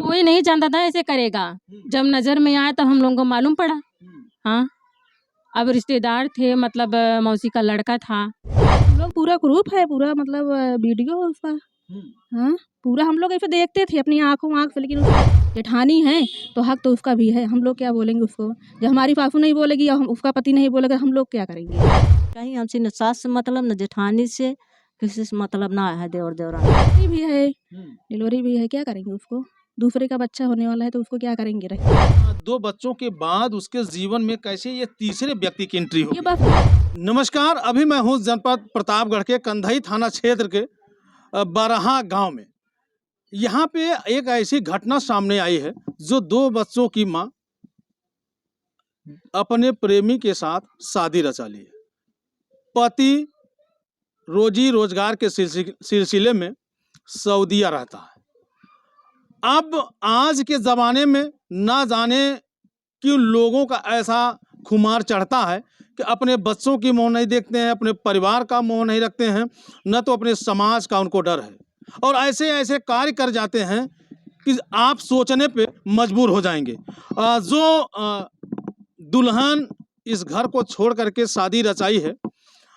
कोई नहीं जानता था ऐसे करेगा। जब नज़र में आया तब हम लोगों को मालूम पड़ा। हाँ, अब रिश्तेदार थे, मतलब मौसी का लड़का था। हम लोग पूरा ग्रुप है, पूरा मतलब वीडियो है उसका। हाँ, पूरा हम लोग ऐसे देखते थे अपनी आँख से, लेकिन जेठानी है तो हक तो उसका भी है। हम लोग क्या बोलेंगे उसको? जब हमारी सासू नहीं बोलेगी या उसका पति नहीं बोलेगा, हम लोग क्या करेंगे? कहीं हमसे न सास से मतलब न जेठानी से, किसी से मतलब ना है। देवर देवरानी भी है, डिलीवरी भी है, क्या करेंगे उसको? दूसरे का बच्चा होने वाला है तो उसको क्या करेंगे? दो बच्चों के बाद उसके जीवन में कैसे ये तीसरे व्यक्ति की एंट्री ये होगी। बात नमस्कार, अभी मैं हूँ जनपद प्रतापगढ़ के कंधई थाना क्षेत्र के बरहा गांव में। यहाँ पे एक ऐसी घटना सामने आई है जो दो बच्चों की माँ अपने प्रेमी के साथ शादी रचा ली है। पति रोजी रोजगार के सिलसिले में सऊदीया रहता है। अब आज के ज़माने में ना जाने क्यों लोगों का ऐसा खुमार चढ़ता है कि अपने बच्चों की मोह नहीं देखते हैं, अपने परिवार का मोह नहीं रखते हैं, न तो अपने समाज का उनको डर है, और ऐसे ऐसे कार्य कर जाते हैं कि आप सोचने पे मजबूर हो जाएंगे। जो दुल्हन इस घर को छोड़ करके शादी रचाई है,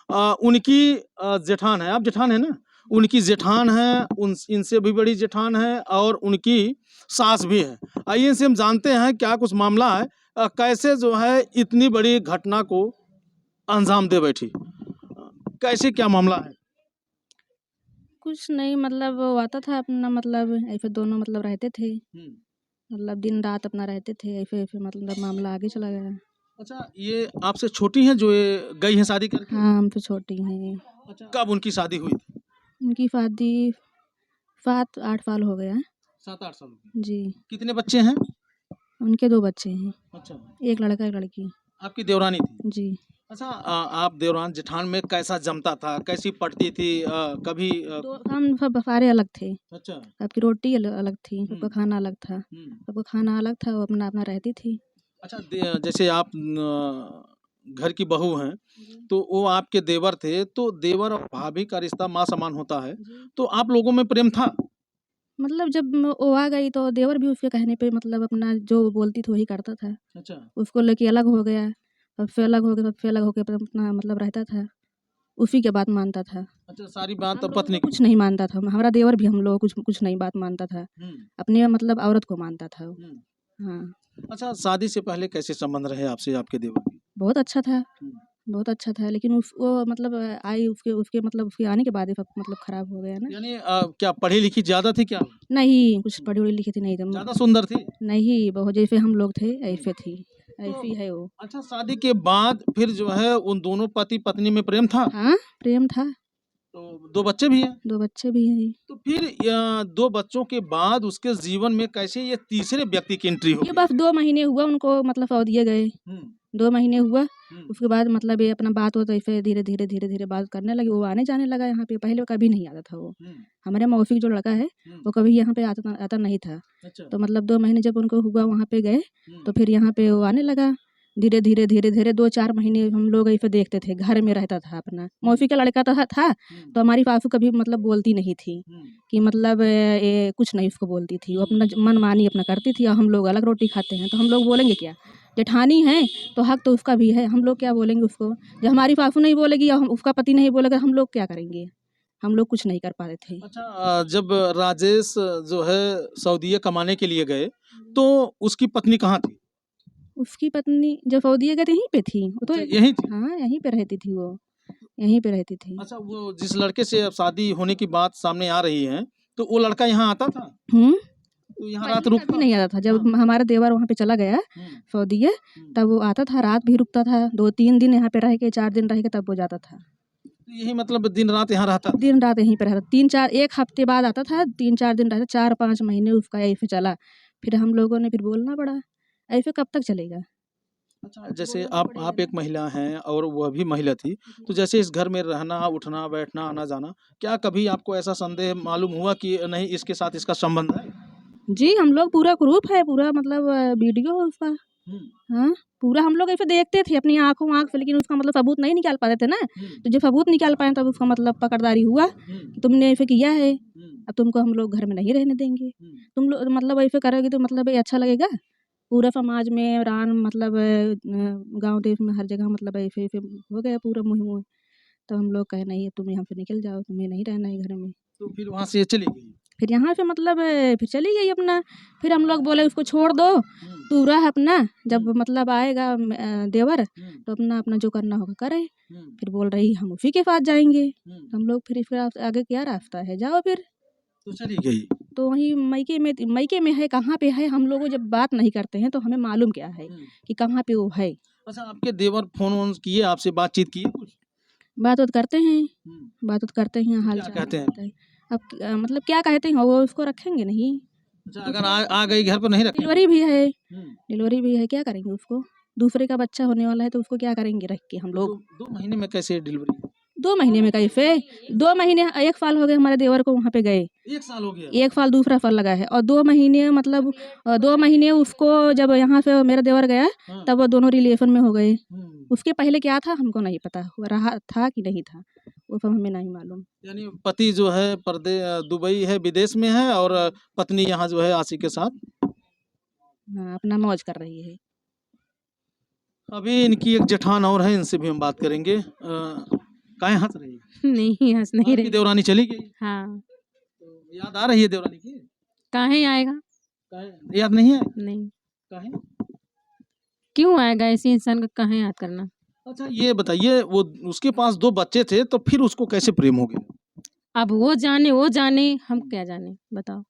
उनकी जेठान है, आप जेठान है ना, उनकी जेठान है, इनसे भी बड़ी जेठान है, और उनकी सास भी है। आइए इनसे हम जानते हैं क्या कुछ मामला है, कैसे जो है इतनी बड़ी घटना को अंजाम दे बैठी, कैसे क्या मामला है। कुछ नहीं, मतलब वो आता था अपना, मतलब ऐसे दोनों मतलब रहते थे, मतलब दिन रात अपना रहते थे, ऐसे ऐसे मतलब मामला आगे चला गया। अच्छा, ये आपसे छोटी हैं जो ये गई हैं शादी करके? हाँ, हमसे छोटी हैं ये। अच्छा, कब उनकी शादी हुई थी? उनकी शादी 7-8 साल हो गया है। 7-8 साल जी। कितने बच्चे हैं? उनके 2 बच्चे हैं, अच्छा, एक लड़का एक लड़की। आपकी देवरानी थी? जी। अच्छा, आप देवरान जेठान में कैसा जमता था, कैसी पड़ती थी? कभी हम सब सारे अलग थे। अच्छा, सबकी रोटी अलग थी, सबका खाना अलग था, सबका खाना अलग था, वो अपना अपना रहती थी। अच्छा, जैसे आप घर की बहू हैं, तो वो आपके देवर थे, तो देवर और भाभी का रिश्ता माँ समान होता है, तो आप लोगों में प्रेम था? मतलब जब वो आ गई तो देवर भी उसके कहने पे मतलब अपना जो बोलती थी वही करता था। अच्छा, उसको लेके अलग हो गया, सबसे अलग हो गया, सबसे अलग होके अपना मतलब रहता था, उसी के बात मानता था। अच्छा, सारी बात हम लोगों पत्नी को कुछ नहीं मानता था, हमारा देवर भी हम लोग कुछ कुछ नहीं बात मानता था, अपने मतलब औरत को मानता था वो। हाँ, अच्छा, शादी से पहले कैसे संबंध रहे आपसे आपके देवर के? बहुत अच्छा था, बहुत अच्छा था, लेकिन वो मतलब आई उसके उसके मतलब उसके आने के बाद ही सब मतलब खराब हो गया ना। यानी क्या पढ़ी लिखी ज्यादा थी क्या? नहीं, कुछ पढ़ी वढ़ी लिखी थी नहीं एकदम। ज्यादा सुंदर थी? नहीं, बहुत जैसे हम लोग थे ऐसे थी, तो ऐसी है वो। अच्छा, शादी के बाद फिर जो है उन दोनों पति पत्नी में प्रेम था? हाँ, प्रेम था, तो 2 बच्चे भी हैं? 2 बच्चे भी हैं। तो फिर 2 बच्चों के बाद उसके जीवन में कैसे ये तीसरे व्यक्ति की एंट्री ये होगी? बस 2 महीने हुआ उनको मतलब सऊदीया गए, हुँ, 2 महीने हुआ, हुँ, उसके बाद मतलब ये अपना बात होता ऐसे धीरे-धीरे बात करने लगे, वो आने जाने लगा यहाँ पे, पहले वो कभी नहीं आता था वो। हुँ, हमारे मौसी का जो लड़का है, हुँ, वो कभी यहाँ पे आता आता नहीं था। अच्छा, तो मतलब 2 महीने जब उनको हुआ वहाँ पे गए, हुँ, तो फिर यहाँ पे वो आने लगा। धीरे-धीरे 2-4 महीने हम लोग ऐसे देखते थे, घर में रहता था अपना। मौसी का लड़का था, तो हमारी सासू कभी मतलब बोलती नहीं थी कि मतलब ये कुछ नहीं उसको बोलती थी। वो अपना मनमानी अपना करती थी, और हम लोग अलग रोटी खाते हैं, तो हम लोग बोलेंगे क्या? जेठानी है तो हक तो उसका भी है, हम लोग क्या बोलेंगे उसको? जब हमारी सासू नहीं बोलेगी या उसका पति नहीं बोलेगा, हम लोग क्या करेंगे? हम लोग कुछ नहीं कर पा रहे थे। अच्छा, जब राजेश जो है सऊदीया कमाने के लिए गए, तो उसकी पत्नी कहाँ थी? उसकी पत्नी जब सऊदीया गए थे यहीं पे थी, वो तो अच्छा, यहीं थी? हाँ, यहीं पे रहती थी वो, यहीं पे रहती थी। अच्छा, वो जिस लड़के से अब शादी होने की बात सामने आ रही है, तो वो लड़का यहाँ आता था? हुँ। तो यहाँ रात पहले रुकता कभी नहीं था? आता था, जब हाँ, हमारा देवर वहाँ पे चला गया हुँ, सऊदीया, हुँ। तब वो आता था, रात भी रुकता था, 2-3 दिन यहाँ पे रह के 4 दिन रह के तब वो जाता था। तो यही मतलब दिन रात यहाँ रहता था? दिन रात यहीं पे रहता, 3-4 1 हफ्ते बाद आता था, 3-4 दिन रहता, 4-5 महीने उसका ऐसे चला। फिर हम लोगों ने फिर बोलना पड़ा, ऐसे कब तक चलेगा? अच्छा, जैसे आप एक महिला हैं और वह भी महिला थी, तो जैसे इस घर में रहना, उठना, बैठना, आना-जाना, क्या कभी आपको ऐसा संदेह मालूम हुआ कि नहीं इसके साथ इसका संबंध है? जी, हम लोग पूरा ग्रुप है, पूरा मतलब वीडियो है उसका। हाँ, पूरा हम लोग ऐसे देखते थे अपनी आँख से, लेकिन उसका मतलब सबूत नहीं निकाल पाते थे ना। तो जब सबूत निकाल पाए तब उसका मतलब पकड़दारी हुआ कि तुमने ऐसे किया है, अब तुमको हम लोग घर में नहीं रहने देंगे। तुम लोग मतलब ऐसे करोगे तो मतलब ये अच्छा लगेगा? पूरा समाज में मतलब गाँव देश में हर जगह मतलब ऐसे हो गया पूरा मुँह। तो हम लोग कहे नहीं, तुम यहाँ से निकल जाओ, तुम्हें नहीं रहना है घर में। तो फिर वहाँ से चली गई। फिर यहाँ से मतलब फिर चली गई अपना। फिर हम लोग बोले उसको छोड़ दो, तू रह अपना, जब मतलब आएगा देवर तो अपना अपना जो करना होगा करे। फिर बोल रही हम उसी के पास जाएंगे। तो हम लोग फिर आगे क्या रास्ता है, जाओ फिर। तो चली गई। तो वहीं मैके में है, कहाँ पे है, हम लोग जब बात नहीं करते हैं तो हमें मालूम क्या है कि कहाँ पे वो है। अच्छा, आपके देवर फोन वोन किए, आपसे बातचीत की कुछ? बात करते हैं, बात करते हैं, हाल क्या चाल कहते हैं? बताते हैं। अब मतलब क्या कहते हैं, वो उसको रखेंगे नहीं। अच्छा, अगर आ गई घर पर नहीं रखेंगे? डिलीवरी भी है, क्या करेंगे उसको? दूसरे का बच्चा होने वाला है तो उसको क्या करेंगे रख के हम लोग? 2 महीने में कैसे डिलीवरी? 2 महीने में कैसे? 2 महीने, 1 साल हो गए हमारे देवर को वहाँ पे गए। 1 साल हो गया। 1 साल दूसरा साल लगा है और 2 महीने मतलब 2 महीने उसको जब यहाँ से मेरा देवर गया तब वो दोनों रिलेशन में हो गए। उसके पहले क्या था हमको नहीं पता, वो रहा था कि नहीं था, वो सब हमें नहीं मालूम। यानी पति जो है दुबई है, विदेश में है, और पत्नी यहाँ जो है आशिक के साथ हाँ, अपना मौज कर रही है। अभी इनकी एक जेठान और है, इनसे भी हम बात करेंगे। काहे हंस रही है? नहीं, हंस नहीं आपकी रही। देवरानी चली गई हाँ, तो याद आ रही है देवरानी की? काहे आएगा? काहे याद नहीं है? नहीं, काहे? क्यों आएगा ऐसे इंसान को कहाँ याद करना। अच्छा, ये बताइए, वो उसके पास 2 बच्चे थे तो फिर उसको कैसे प्रेम हो गया? अब वो जाने, हम क्या जाने, बताओ।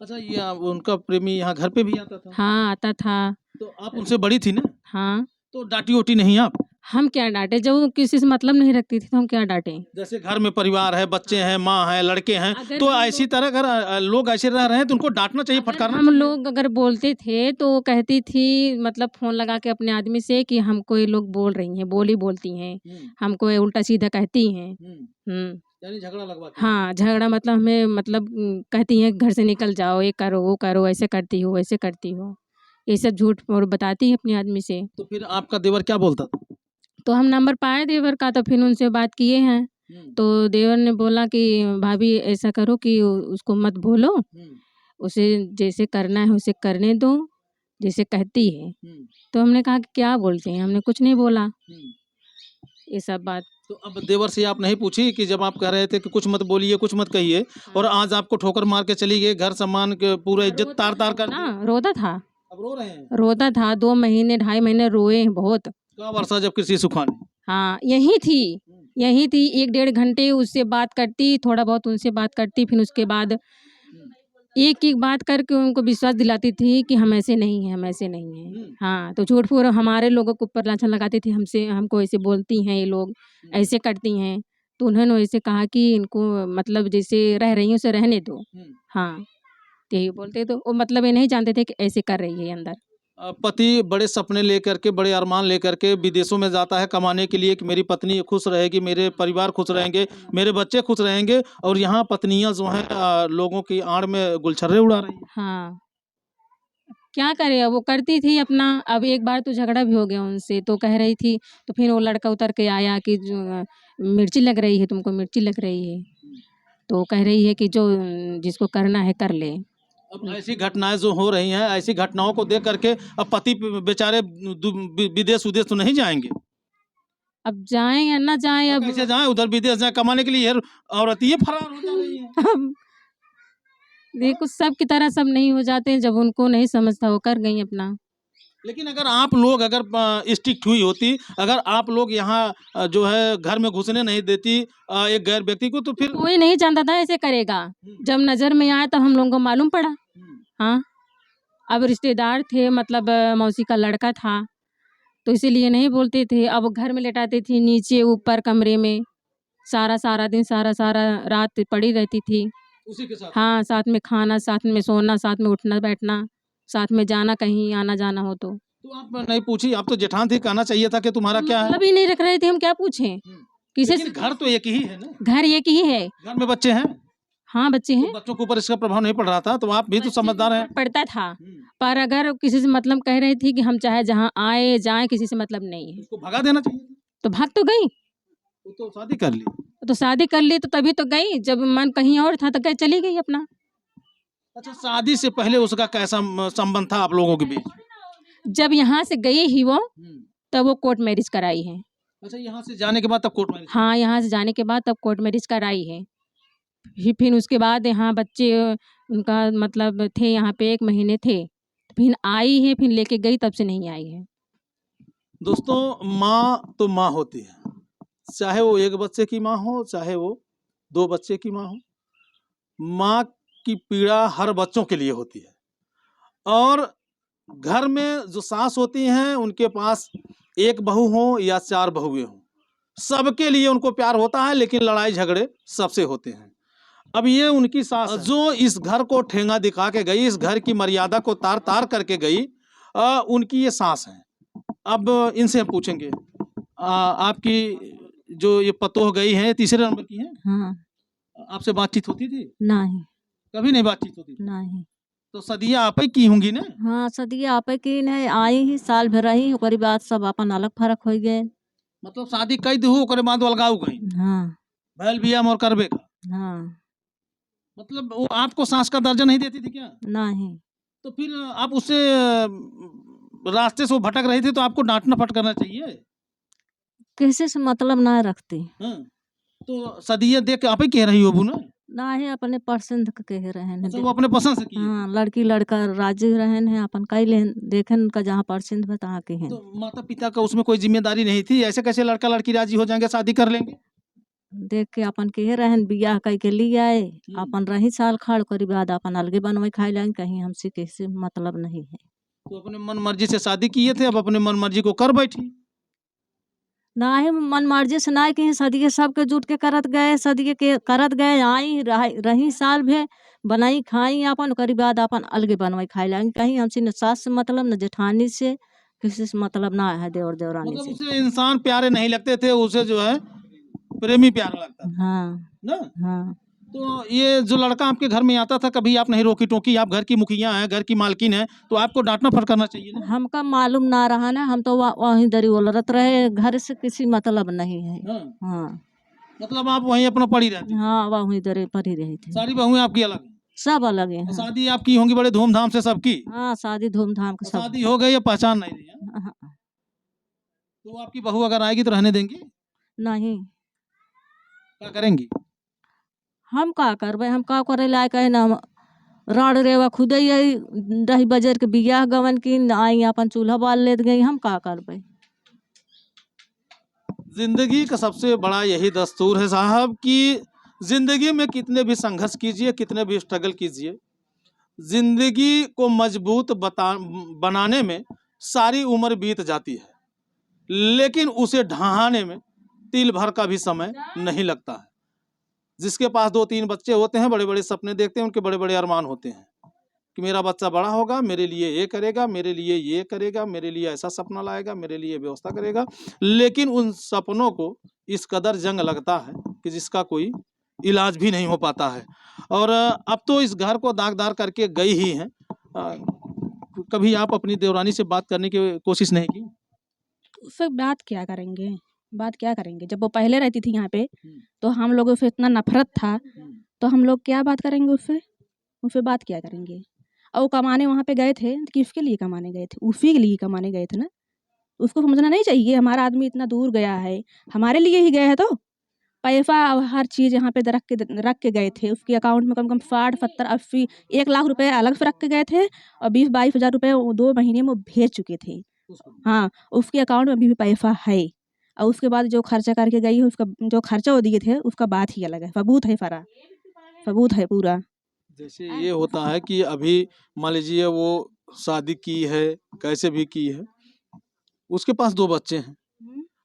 अच्छा, ये उनका प्रेमी यहाँ घर पे भी आता था? हाँ, आता था। तो आप उनसे बड़ी थी ना? हाँ, तो डांटी ओटी नहीं आप? हम क्या डांटे, जब वो किसी से मतलब नहीं रखती थी तो हम क्या डांटे। जैसे घर में परिवार है, बच्चे हैं, माँ है, लड़के हैं, अगर तो हम ऐसी तरह अगर लोग ऐसे रह रहे हैं तो उनको डांटना चाहिए, फटकारना हम चाहिए। लोग अगर बोलते थे तो वो कहती थी, मतलब फोन लगा के अपने आदमी से कि हमको ये लोग बोल रही हैं, बोलती हैं, हमको ये उल्टा सीधा कहती हैं। यानी झगड़ा लगवाती हैं। हाँ, झगड़ा मतलब हमें मतलब कहती हैं घर से निकल जाओ, ये करो वो करो, ऐसे करती हो वैसे करती हो, ये सब झूठ और बताती है अपने आदमी से। तो फिर आपका देवर क्या बोलता था? तो हम नंबर पाए देवर का तो फिर उनसे बात किए हैं। तो देवर ने बोला कि भाभी ऐसा करो कि उसको मत बोलो, उसे जैसे करना है उसे करने दो, जैसे कहती है। तो हमने कहा कि क्या बोलते हैं, हमने कुछ नहीं बोला ये सब बात। तो अब देवर से आप नहीं पूछी कि जब आप कह रहे थे कि कुछ मत बोलिए, कुछ मत कहिए, और आज आपको ठोकर मार के चली गई, घर सामान के पूरा इज्जत तार तार कर ना दी? रोता था, अब रो रहे हैं? रोता था 2 महीने 2.5 महीने रोए हैं बहुत। क्या वर्षा जब कृषि सुखाने? हाँ, यही थी 1 डेढ़ घंटे उससे बात करती, थोड़ा बहुत उनसे बात करती, फिर उसके बाद एक बात करके उनको विश्वास दिलाती थी कि हम ऐसे नहीं हैं, हम ऐसे नहीं हैं। हाँ, तो झूठ फूट हमारे लोगों के ऊपर लांछन लगाती थी, हमको ऐसे बोलती हैं ये लोग, ऐसे करती हैं। तो उन्होंने वैसे कहा कि इनको मतलब जैसे रह रही हैं उसे रहने दो। हाँ, तो यही बोलते, तो वो मतलब ये नहीं जानते थे कि ऐसे कर रही है अंदर। पति बड़े सपने लेकर के, बड़े अरमान लेकर के विदेशों में जाता है कमाने के लिए कि मेरी पत्नी खुश रहेगी, मेरे परिवार खुश रहेंगे, मेरे बच्चे खुश रहेंगे, और यहाँ पत्नियां जो हैं लोगों की आड़ में गुलछर्रे उड़ा रही हैं। हाँ, क्या करे, अब वो करती थी अपना। अब एक बार तो झगड़ा भी हो गया उनसे, तो कह रही थी, तो फिर वो लड़का उतर के आया कि मिर्ची लग रही है, तुमको मिर्ची लग रही है। तो कह रही है कि जो जिसको करना है कर ले। अब ऐसी घटनाएं जो हो रही हैं, ऐसी घटनाओं को देख करके अब पति बेचारे विदेश उदेश तो नहीं जाएंगे? अब जाएं या ना जाएं, अब अब कैसे जाएं, उधर विदेश जाएं कमाने के लिए? यार, औरत ये फरार हो जा रही है। अब देखो सब की तरह सब नहीं हो जाते, जब उनको नहीं समझता वो कर गई अपना। लेकिन अगर आप लोग अगर स्ट्रिक्ट हुई होती, अगर आप लोग यहाँ जो है घर में घुसने नहीं देती एक गैर व्यक्ति को, तो फिर कोई नहीं जानता था ऐसे करेगा, जब नजर में आया तब हम लोगों को मालूम पड़ा। हाँ, अब रिश्तेदार थे, मतलब मौसी का लड़का था, तो इसीलिए नहीं बोलते थे। अब घर में लेटाती थी, नीचे ऊपर कमरे में, सारा दिन सारा रात पड़ी रहती थी। उसी के साथ? हाँ, साथ में खाना, साथ में सोना, साथ में उठना बैठना, साथ में जाना कहीं आना जाना हो तो। आप नहीं पूछी? आप तो जेठान थी, कहना चाहिए था कि तुम्हारा क्या है। मतलब ही नहीं रख रहे थे, हम क्या पूछें किसे लेकिन घर तो एक ही है ना? घर एक ही है। घर में बच्चे हैं? हाँ, बच्चे तो हैं। बच्चों के ऊपर इसका प्रभाव नहीं पड़ रहा था? तो आप भी तो समझदार हैं। पड़ता था, पर अगर किसी से मतलब कह रही थी कि हम चाहे जहाँ आए जाएं, किसी से मतलब नहीं है। उसको भगा देना चाहिए था। तो भाग तो गई, वो तो शादी कर ली। तो शादी कर ली तो तभी तो गई, जब मन कहीं और था तो गई, चली गई अपना। अच्छा, शादी से पहले उसका कैसा संबंध था आप लोगों के बीच? जब यहाँ से गई ही वो, हम्म। तब वो कोर्ट मैरिज कराई है। अच्छा, यहाँ से जाने के बाद तब कोर्ट मैरिज? हाँ, यहाँ से जाने के बाद तब कोर्ट मैरिज कराई है। फिर उसके बाद यहाँ बच्चे उनका मतलब थे, यहाँ पे 1 महीने थे, फिर आई है, फिर लेके गई, तब से नहीं आई है। दोस्तों, माँ तो माँ होती है, चाहे वो 1 बच्चे की माँ हो, चाहे वो 2 बच्चे की माँ हो। माँ की पीड़ा हर बच्चों के लिए होती है। और घर में जो सास होती हैं, उनके पास 1 बहू हो या 4 बहुएं हों, सबके लिए उनको प्यार होता है, लेकिन लड़ाई झगड़े सबसे होते हैं। अब ये उनकी सास जो इस घर को ठेंगा दिखा के गई, इस घर की मर्यादा को तार तार करके गई, उनकी ये सास है। अब इनसे हम पूछेंगे, आपकी जो ये पतोह गई है, तीसरे नंबर की है, हाँ। आपसे बातचीत होती थी? नहीं। कभी नहीं बातचीत होती थी? नहीं। तो सदिया आप ही की होंगी ना? हाँ, सदिया आपे की नहीं आई ही, साल भर रही, ओकरी बाद सब अपन अलग फरक हो गए। मतलब शादी कई दहू, ओकरे बाद अलगाव गई, हाँ। भैल बिया मोर करबे का। हाँ। मतलब वो आपको सास का दर्जा नहीं देती थी क्या? नहीं। तो फिर आप उससे रास्ते से वो भटक रही थी, तो आपको डांटना फटकारना चाहिए। किसी से मतलब ना रखती। हाँ, तो सदिया देख के आप ही कह रही हो ना? ना ही अपने पसंद के कह रहे हैं। अच्छा, वो अपने पसंद से की है। हाँ, लड़की लड़का राजी रहन है, अपन कई लेन देखें का जहाँ पसंद बता के हैं। तो माता पिता का उसमें कोई जिम्मेदारी नहीं थी? ऐसे कैसे लड़का लड़की राजी हो जाएंगे, शादी कर लेंगे? देख के अपन कह रहन, बियाह कई के लिए आए, अपन रही साल खाड़ करी बाद अपन अलगे बनवे खाई लेंगे, कहीं हमसे किसी मतलब नहीं है। तो अपने मन मर्जी से शादी किए थे, अब अपने मन मर्जी को कर बैठी। ना ही मन मर्जी से ना कि सदिये सबके जुट के करत गए, सदिये के करत गए, आई रही साल भे बनाई खाई अपन, ओकरी बाद अपन अलगे बनवाई खाई लेंगे, कहीं हमसे न सास से मतलब न जेठानी से किसी से मतलब ना है, देवर देवरानी मतलब से। उसे इंसान प्यारे नहीं लगते थे, उसे जो है प्रेमी प्यारा लगता था हाँ। ना? हाँ। तो ये जो लड़का आपके घर में आता था, कभी आप नहीं रोकी टोकी? आप घर की मुखिया हैं, घर की मालकिन हैं, तो आपको डांटना फटकारना चाहिए ना? हमका मालूम ना रहा ना, हम तो वहीं दरी उलरत रहे, घर से किसी मतलब नहीं है। हाँ, हाँ। मतलब आप वहीं अपना पड़ी रहती? हाँ, वहीं दरी पड़ी रही थी। सारी बहुएं आपकी अलग हैं? सब अलग है। हाँ। शादी आपकी होंगी बड़े धूमधाम से सबकी? हाँ, शादी धूमधाम के सब। शादी हो गई या पहचान नहीं रही है? हाँ, तो आपकी बहू अगर आएगी तो रहने देंगी? नहीं। क्या करेंगी? हम का करबे, हम का करे लायक है ना, राड़ रेवा खुदे ही दही बजर के बियाह गवन की आई, अपन चूल्हा बाल लेत गई, हम का करबे। जिंदगी का सबसे बड़ा यही दस्तूर है साहब कि जिंदगी में कितने भी संघर्ष कीजिए, कितने भी स्ट्रगल कीजिए, जिंदगी को मजबूत बनाने में सारी उम्र बीत जाती है, लेकिन उसे ढहाने में तिल भर का भी समय नहीं लगता है। जिसके पास 2-3 बच्चे होते हैं, बड़े बड़े सपने देखते हैं, उनके बड़े बड़े अरमान होते हैं कि मेरा बच्चा बड़ा होगा, मेरे लिए ये करेगा, मेरे लिए ये करेगा, मेरे लिए ऐसा सपना लाएगा, मेरे लिए व्यवस्था करेगा, लेकिन उन सपनों को इस कदर जंग लगता है कि जिसका कोई इलाज भी नहीं हो पाता है। और अब तो इस घर को दागदार करके गई ही हैं। कभी आप अपनी देवरानी से बात करने की कोशिश नहीं की? उससे बात क्या करेंगे, बात क्या करेंगे? जब वो पहले रहती थी यहाँ पे, तो हम लोगों से इतना नफरत था, तो हम लोग क्या बात करेंगे उससे? उससे बात क्या करेंगे? और वो कमाने वहाँ पे गए थे, किसके लिए कमाने गए थे? उसी के लिए कमाने गए थे ना। उसको समझना नहीं चाहिए, हमारा आदमी इतना दूर गया है, हमारे लिए ही गया है, तो पैसा और हर चीज़ यहाँ पे रख के गए थे। उसके अकाउंट में कम कम 60, 70, 80, 1 लाख रुपए अलग से रख के गए थे, और 20-22 हज़ार रुपये 2 महीने में वो भेज चुके थे। हाँ, उसके अकाउंट में अभी भी पैसा है, और उसके बाद जो खर्चा करके गई है, उसका जो खर्चा वो दिए थे, उसका बात ही अलग है। सबूत है, सारा सबूत है पूरा। जैसे ये होता है कि अभी मान लीजिए वो शादी की है, कैसे भी की है, उसके पास 2 बच्चे हैं,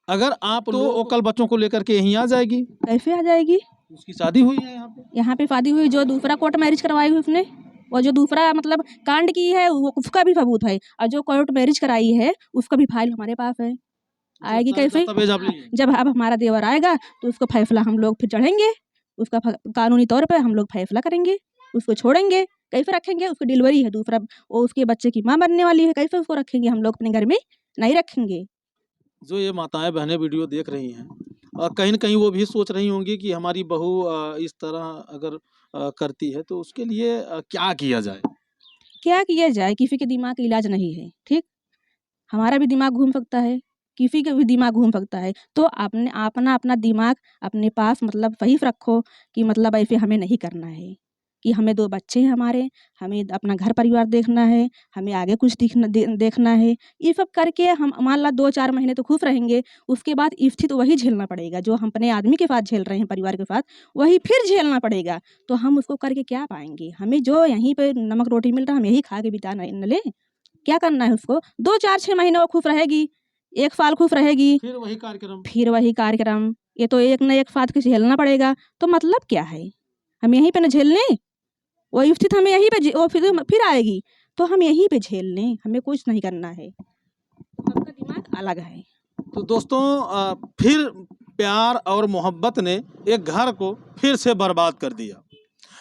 अगर आप तो वो कल बच्चों को लेकर के यहीं आ जाएगी। कैसे आ जाएगी? उसकी शादी हुई है यहाँ पे शादी हुई, जो दूसरा कोर्ट मैरिज करवाई हुई उसने, और जो दूसरा मतलब कांड की है, वो उसका भी सबूत है, और जो कोर्ट मैरिज कराई है उसका भी फाइल हमारे पास है। आएगी कैसे? जब अब हमारा देवर आएगा तो उसको फैसला हम लोग फिर चढ़ेंगे, उसका कानूनी तौर पे हम लोग फैसला करेंगे, उसको छोड़ेंगे कैसे रखेंगे? उसकी डिलीवरी है दूसरा, वो उसके बच्चे की माँ बनने वाली है, कैसे उसको रखेंगे हम लोग अपने घर में? नहीं रखेंगे। जो ये माताएं बहनें वीडियो देख रही हैं, कहीं न कहीं वो भी सोच रही होंगी कि हमारी बहू इस तरह अगर करती है तो उसके लिए क्या किया जाए? क्या किया जाए? किसी के दिमाग का इलाज नहीं है, ठीक? हमारा भी दिमाग घूम सकता है, किसी का भी दिमाग घूम सकता है। तो आपने अपना दिमाग अपने पास मतलब सही रखो कि मतलब ऐसे हमें नहीं करना है, कि हमें 2 बच्चे हैं हमारे, हमें अपना घर परिवार देखना है, हमें आगे कुछ देखना है। ये सब करके हम मान ला 2-4 महीने तो खुश रहेंगे, उसके बाद स्थिति वही झेलना पड़ेगा, जो हम अपने आदमी के साथ झेल रहे हैं, परिवार के साथ, वही फिर झेलना पड़ेगा। तो हम उसको करके क्या पाएँगे? हमें जो यहीं पे नमक रोटी मिल रहा है, हम यही खा के बिता न लें? क्या करना है उसको? 2-4-6 महीने वो खुश रहेगी, 1 साल खुश रहेगी, फिर वही कार्यक्रम। फिर वही कार्यक्रम। ये तो एक न एक साथ के झेलना पड़ेगा, तो मतलब क्या है? हम यहीं पे ना झेल लें? वही स्थिति हमें यहीं पे वो फिर आएगी, तो हम यहीं पे झेल लें, हमें कुछ नहीं करना है। सबका दिमाग अलग है। तो दोस्तों फिर प्यार और मोहब्बत ने एक घर को फिर से बर्बाद कर दिया।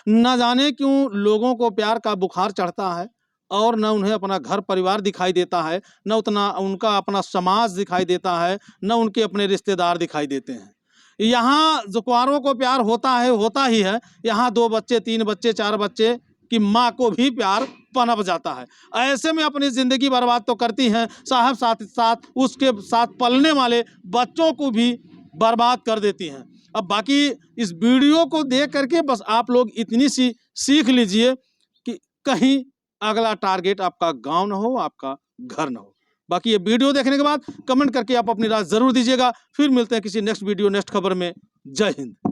न जाने क्यों लोगों को प्यार का बुखार चढ़ता है और न उन्हें अपना घर परिवार दिखाई देता है, न उतना उनका अपना समाज दिखाई देता है, न उनके अपने रिश्तेदार दिखाई देते हैं। यहाँ जो कुंवारों को प्यार होता ही है। यहाँ 2 बच्चे, 3 बच्चे, 4 बच्चे की माँ को भी प्यार पनप जाता है। ऐसे में अपनी ज़िंदगी बर्बाद तो करती हैं साहब, साथ साथ उसके साथ पलने वाले बच्चों को भी बर्बाद कर देती हैं। अब बाकी इस वीडियो को देख करके बस आप लोग इतनी सी सीख लीजिए कि कहीं अगला टारगेट आपका गांव ना हो, आपका घर ना हो। बाकी ये वीडियो देखने के बाद कमेंट करके आप अपनी राय ज़रूर दीजिएगा। फिर मिलते हैं किसी नेक्स्ट वीडियो, नेक्स्ट खबर में। जय हिंद।